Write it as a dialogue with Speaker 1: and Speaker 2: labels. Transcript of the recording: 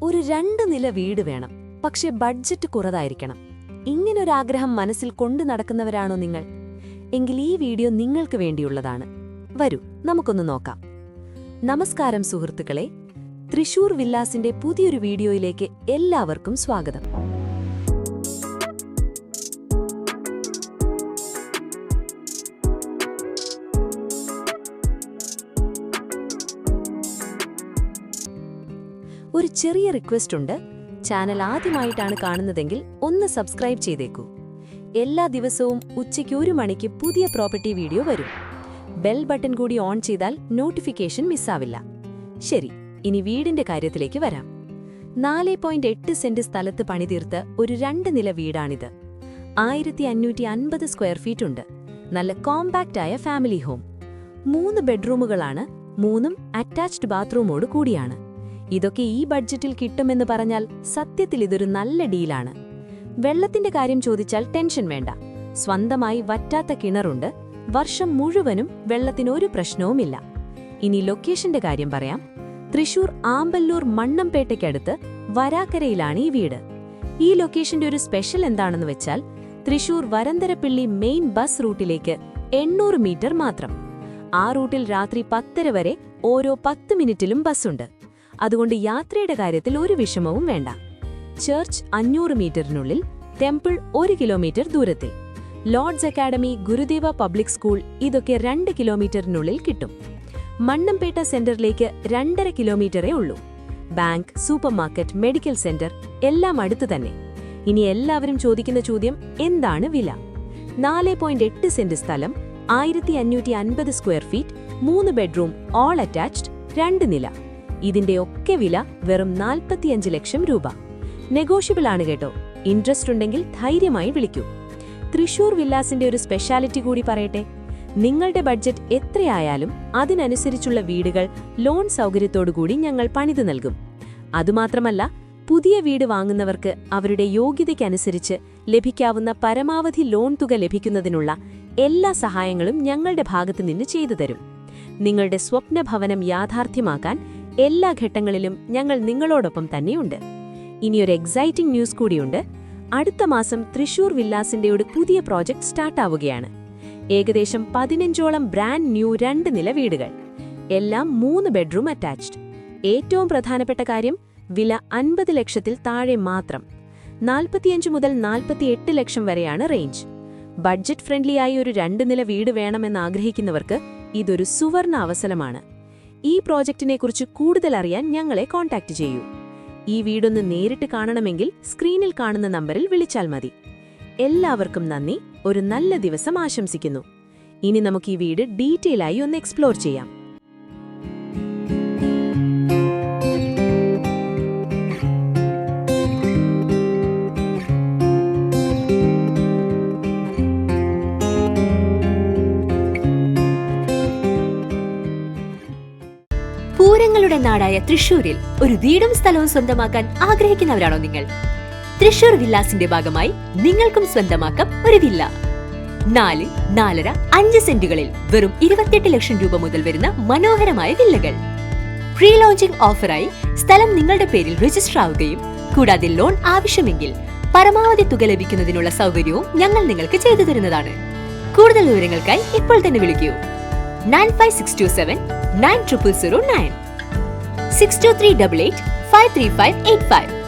Speaker 1: ഒരു 2 നില വീട് വേണം, പക്ഷെ ബഡ്ജറ്റ് കുറവായിരിക്കണം. ഇങ്ങനൊരാഗ്രഹം മനസ്സിൽ കൊണ്ടു നടക്കുന്നവരാണോ നിങ്ങൾ? എങ്കിൽ ഈ വീഡിയോ നിങ്ങൾക്ക് വേണ്ടിയുള്ളതാണ്. വരൂ, നമുക്കൊന്ന് നോക്കാം. നമസ്കാരം സുഹൃത്തുക്കളെ, തൃശൂർ വില്ലാസിന്റെ പുതിയൊരു വീഡിയോയിലേക്ക് എല്ലാവർക്കും സ്വാഗതം. ഒരു ചെറിയ റിക്വസ്റ്റ് ഉണ്ട്. ചാനൽ ആദ്യമായിട്ടാണ് കാണുന്നതെങ്കിൽ ഒന്ന് സബ്സ്ക്രൈബ് ചെയ്തേക്കൂ. എല്ലാ ദിവസവും ഉച്ചയ്ക്ക് 1 മണിക്ക് പുതിയ പ്രോപ്പർട്ടി വീഡിയോ വരും. ബെൽ ബട്ടൺ കൂടി ഓൺ ചെയ്താൽ നോട്ടിഫിക്കേഷൻ മിസ്സാവില്ല. ശരി, ഇനി വീടിന്റെ കാര്യത്തിലേക്ക് വരാം. 4.8 സെന്റ് സ്ഥലത്ത് പണിതീർത്ത് ഒരു 2 നില വീടാണിത്. 1550 സ്ക്വയർ ഫീറ്റ് ഉണ്ട്. നല്ല കോമ്പാക്റ്റായ ഫാമിലി ഹോം. 3 ബെഡ്റൂമുകളാണ്, 3ഉം അറ്റാച്ച്ഡ് ബാത്റൂമോട് കൂടിയാണ്. ഇതൊക്കെ ഈ ബഡ്ജറ്റിൽ കിട്ടുമെന്ന് പറഞ്ഞാൽ സത്യത്തിൽ ഇതൊരു നല്ല ഡീലാണ്. വെള്ളത്തിന്റെ കാര്യം ചോദിച്ചാൽ ടെൻഷൻ വേണ്ട. സ്വന്തമായി വറ്റാത്ത കിണറുണ്ട്. വർഷം മുഴുവനും വെള്ളത്തിനൊരു പ്രശ്നവുമില്ല. ഇനി ലൊക്കേഷന്റെ കാര്യം പറയാം. തൃശൂർ ആമ്പല്ലൂർ മണ്ണമ്പേട്ടയ്ക്കടുത്ത് വരാക്കരയിലാണ് ഈ വീട്. ഈ ലൊക്കേഷന്റെ ഒരു സ്പെഷ്യൽ എന്താണെന്ന് വെച്ചാൽ, തൃശൂർ വരന്തരപ്പിള്ളി മെയിൻ ബസ് റൂട്ടിലേക്ക് 800 മീറ്റർ മാത്രം. ആ റൂട്ടിൽ രാത്രി 10:30 വരെ ഓരോ 10 മിനിറ്റിലും ബസ്സുണ്ട്. അതുകൊണ്ട് യാത്രയുടെ കാര്യത്തിൽ ഒരു വിഷമവും വേണ്ട. ചർച്ച് 500 മീറ്ററിനുള്ളിൽ, ടെമ്പിൾ 1 കിലോമീറ്റർ ദൂരത്തിൽ, Lord's academy, Gurudeva public school ഇതൊക്കെ 2 കിലോമീറ്ററിനുള്ളിൽ കിട്ടും. മണ്ണമ്പേട്ട സെന്ററിലേക്ക് 2.5 കിലോമീറ്ററേ ഉള്ളൂ. ബാങ്ക്, സൂപ്പർമാർക്കറ്റ്, മെഡിക്കൽ സെന്റർ എല്ലാം അടുത്തു തന്നെ. ഇനി എല്ലാവരും ചോദിക്കുന്ന ചോദ്യം, എന്താണ് വില? 4.8 സെന്റ് സ്ഥലം, 1550 square feet, 3 bedroom, all attached, 2 നില. ഇതിന്റെ ഒക്കെ വില വെറും 45 ലക്ഷം രൂപ. നെഗോഷ്യബിൾ ആണ് കേട്ടോ. ഇൻട്രസ്റ്റ് ഉണ്ടെങ്കിൽ ധൈര്യമായി വിളിക്കൂ. തൃശൂർ വില്ലാസിന്റെ ഒരു സ്പെഷ്യാലിറ്റി കൂടി പറയട്ടെ. നിങ്ങളുടെ ബഡ്ജറ്റ് എത്രയായാലും അതിനനുസരിച്ചുള്ള വീടുകൾ ലോൺ സൗകര്യത്തോടുകൂടി ഞങ്ങൾ പണിതു നൽകും. അതുമാത്രമല്ല, പുതിയ വീട് വാങ്ങുന്നവർക്ക് അവരുടെ യോഗ്യതയ്ക്കനുസരിച്ച് ലഭിക്കാവുന്ന പരമാവധി ലോൺ തുക ലഭിക്കുന്നതിനുള്ള എല്ലാ സഹായങ്ങളും ഞങ്ങളുടെ ഭാഗത്തുനിന്ന് ചെയ്തു തരും. നിങ്ങളുടെ സ്വപ്ന ഭവനം യാഥാർത്ഥ്യമാക്കാൻ എല്ലാ ഘട്ടങ്ങളിലും ഞങ്ങൾ നിങ്ങളോടൊപ്പം തന്നെയുണ്ട്. ഇനിയൊരു എക്സൈറ്റിംഗ് ന്യൂസ് കൂടിയുണ്ട്. അടുത്ത മാസം തൃശൂർ വില്ലാസിന്റെ ഒരു പുതിയ പ്രോജക്റ്റ് സ്റ്റാർട്ടാവുകയാണ്. ഏകദേശം 15ഓളം ബ്രാൻഡ് ന്യൂ 2 നില വീടുകൾ, എല്ലാം 3 ബെഡ്റൂം അറ്റാച്ച്ഡ്. ഏറ്റവും പ്രധാനപ്പെട്ട കാര്യം, വില 50 ലക്ഷത്തിൽ താഴെ മാത്രം. 45 മുതൽ 48 ലക്ഷം വരെയാണ് റേഞ്ച്. ബഡ്ജറ്റ് ഫ്രണ്ട്ലിയായി ഒരു 2 നില വീട് വേണമെന്ന് ആഗ്രഹിക്കുന്നവർക്ക് ഇതൊരു സുവർണ അവസരമാണ്. ഈ പ്രോജക്റ്റിനെക്കുറിച്ച് കൂടുതൽ അറിയാൻ ഞങ്ങളെ കോൺടാക്റ്റ് ചെയ്യൂ. ഈ വീടൊന്ന് നേരിട്ട് കാണണമെങ്കിൽ സ്ക്രീനിൽ കാണുന്ന നമ്പറിൽ വിളിച്ചാൽ മതി. എല്ലാവർക്കും നന്ദി. ഒരു നല്ല ദിവസം ആശംസിക്കുന്നു. ഇനി നമുക്ക് ഈ വീട് ഡീറ്റെയിൽ ആയി ഒന്ന് എക്സ്പ്ലോർ ചെയ്യാം.
Speaker 2: പൂരങ്ങളുടെ നാടായ തൃശൂരിൽ ഒരു വീടും സ്ഥലവും സ്വന്തമാക്കാൻ ആഗ്രഹിക്കുന്നവരാണോ നിങ്ങൾ? തൃശൂർ വില്ലാസിന്റെ ഭാഗമായി നിങ്ങൾക്കും സ്വന്തമാക്കാം ഒരു വില്ല. 4, 4.5, 5 സെന്റുകളിൽ വെറും 28 ലക്ഷം രൂപ മുതൽ വരുന്ന മനോഹരമായ വില്ലകൾ. പ്രീ ലോഞ്ചിംഗ് ഓഫറായി സ്ഥലം നിങ്ങളുടെ പേരിൽ രജിസ്റ്റർ ആവുകയും കൂടാതെ ലോൺ ആവശ്യമെങ്കിൽ പരമാവധി തുക ലഭിക്കുന്നതിനുള്ള സൗകര്യവും ഞങ്ങൾ നിങ്ങൾക്ക് ചെയ്തു തരുന്നതാണ്. കൂടുതൽ വിവരങ്ങൾക്കായി ഇപ്പോൾ തന്നെ വിളിക്കൂ. 95627 9009 62388 53585.